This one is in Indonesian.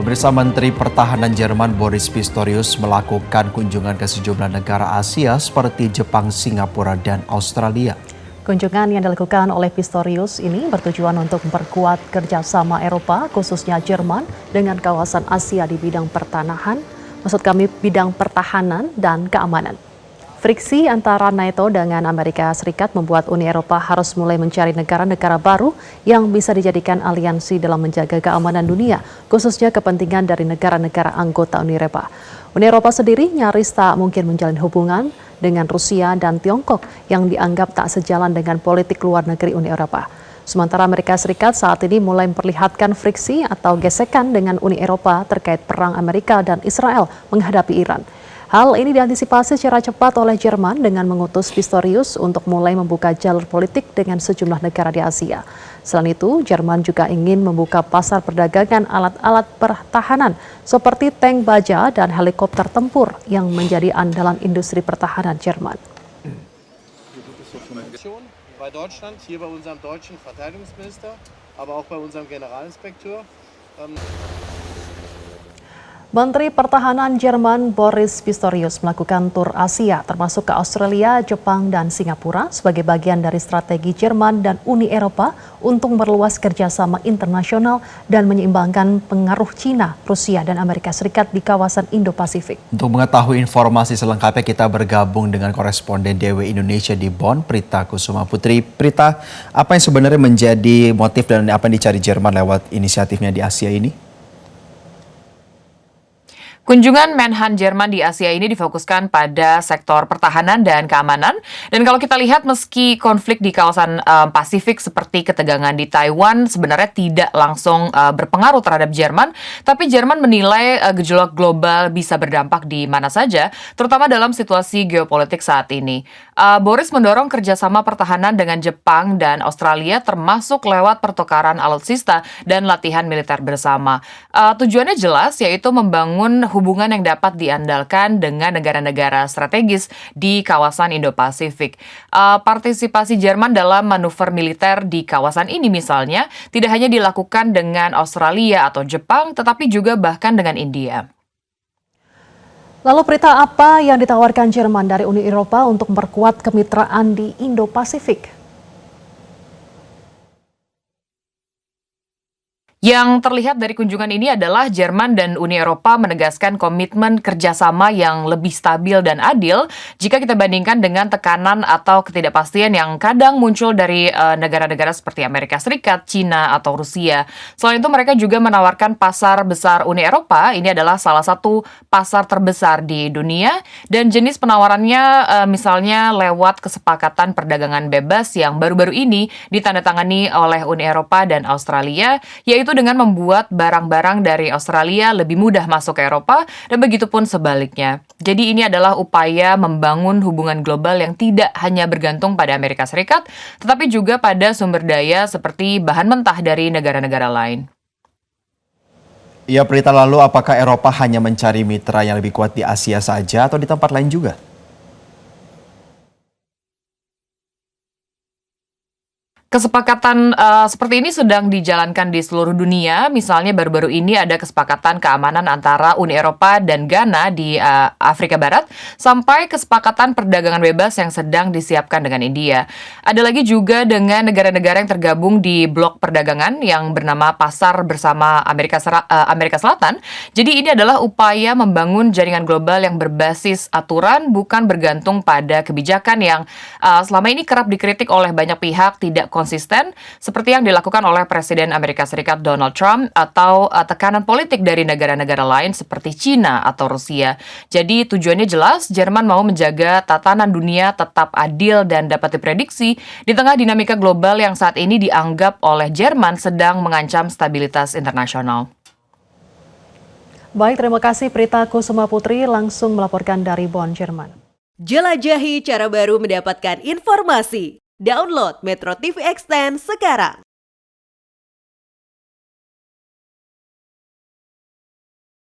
Pemirsa, Menteri Pertahanan Jerman Boris Pistorius melakukan kunjungan ke sejumlah negara Asia seperti Jepang, Singapura, dan Australia. Kunjungan yang dilakukan oleh Pistorius ini bertujuan untuk memperkuat kerjasama Eropa, khususnya Jerman, dengan kawasan Asia di bidang bidang pertahanan dan keamanan. Friksi antara NATO dengan Amerika Serikat membuat Uni Eropa harus mulai mencari negara-negara baru yang bisa dijadikan aliansi dalam menjaga keamanan dunia, khususnya kepentingan dari negara-negara anggota Uni Eropa. Uni Eropa sendiri nyaris tak mungkin menjalin hubungan dengan Rusia dan Tiongkok yang dianggap tak sejalan dengan politik luar negeri Uni Eropa. Sementara Amerika Serikat saat ini mulai memperlihatkan friksi atau gesekan dengan Uni Eropa terkait perang Amerika dan Israel menghadapi Iran. Hal ini diantisipasi secara cepat oleh Jerman dengan mengutus Pistorius untuk mulai membuka jalur politik dengan sejumlah negara di Asia. Selain itu, Jerman juga ingin membuka pasar perdagangan alat-alat pertahanan seperti tank baja dan helikopter tempur yang menjadi andalan industri pertahanan Jerman. Bei Deutschland, hier bei unserem deutschen Verteidigungsminister, aber auch bei unserem Generalinspekteur. Menteri Pertahanan Jerman Boris Pistorius melakukan tur Asia termasuk ke Australia, Jepang, dan Singapura sebagai bagian dari strategi Jerman dan Uni Eropa untuk memperluas kerjasama internasional dan menyeimbangkan pengaruh Cina, Rusia, dan Amerika Serikat di kawasan Indo-Pasifik. Untuk mengetahui informasi selengkapnya kita bergabung dengan koresponden DW Indonesia di Bonn, Prita Kusuma Putri. Prita, apa yang sebenarnya menjadi motif dan apa yang dicari Jerman lewat inisiatifnya di Asia ini? Kunjungan Menhan Jerman di Asia ini difokuskan pada sektor pertahanan dan keamanan. Dan kalau kita lihat meski konflik di kawasan Pasifik seperti ketegangan di Taiwan sebenarnya tidak langsung berpengaruh terhadap Jerman, tapi Jerman menilai gejolak global bisa berdampak di mana saja, terutama dalam situasi geopolitik saat ini. Boris mendorong kerjasama pertahanan dengan Jepang dan Australia termasuk lewat pertukaran alutsista dan latihan militer bersama. Tujuannya jelas, yaitu membangun hubungan yang dapat diandalkan dengan negara-negara strategis di kawasan Indo-Pasifik. Partisipasi Jerman dalam manuver militer di kawasan ini misalnya tidak hanya dilakukan dengan Australia atau Jepang, tetapi juga bahkan dengan India. Lalu Prita, apa yang ditawarkan Jerman dari Uni Eropa untuk memperkuat kemitraan di Indo-Pasifik? Yang terlihat dari kunjungan ini adalah Jerman dan Uni Eropa menegaskan komitmen kerjasama yang lebih stabil dan adil jika kita bandingkan dengan tekanan atau ketidakpastian yang kadang muncul dari negara-negara seperti Amerika Serikat, Cina, atau Rusia. Selain itu mereka juga menawarkan pasar besar Uni Eropa, ini adalah salah satu pasar terbesar di dunia, dan jenis penawarannya misalnya lewat kesepakatan perdagangan bebas yang baru-baru ini ditandatangani oleh Uni Eropa dan Australia, yaitu dengan membuat barang-barang dari Australia lebih mudah masuk ke Eropa dan begitu pun sebaliknya. Jadi ini adalah upaya membangun hubungan global yang tidak hanya bergantung pada Amerika Serikat, tetapi juga pada sumber daya seperti bahan mentah dari negara-negara lain. Ya, Prita, lalu apakah Eropa hanya mencari mitra yang lebih kuat di Asia saja atau di tempat lain juga? Kesepakatan seperti ini sedang dijalankan di seluruh dunia. Misalnya baru-baru ini ada kesepakatan keamanan antara Uni Eropa dan Ghana di Afrika Barat, sampai kesepakatan perdagangan bebas yang sedang disiapkan dengan India. Ada lagi juga dengan negara-negara yang tergabung di blok perdagangan yang bernama Pasar Bersama Amerika Selatan. Jadi ini adalah upaya membangun jaringan global yang berbasis aturan, bukan bergantung pada kebijakan yang selama ini kerap dikritik oleh banyak pihak tidak konsisten, seperti yang dilakukan oleh Presiden Amerika Serikat Donald Trump atau tekanan politik dari negara-negara lain seperti Cina atau Rusia. Jadi tujuannya jelas, Jerman mau menjaga tatanan dunia tetap adil dan dapat diprediksi di tengah dinamika global yang saat ini dianggap oleh Jerman sedang mengancam stabilitas internasional. Baik, terima kasih Prita Kusuma Putri langsung melaporkan dari Bonn, Jerman. Jelajahi cara baru mendapatkan informasi. Download Metro TV Extend sekarang.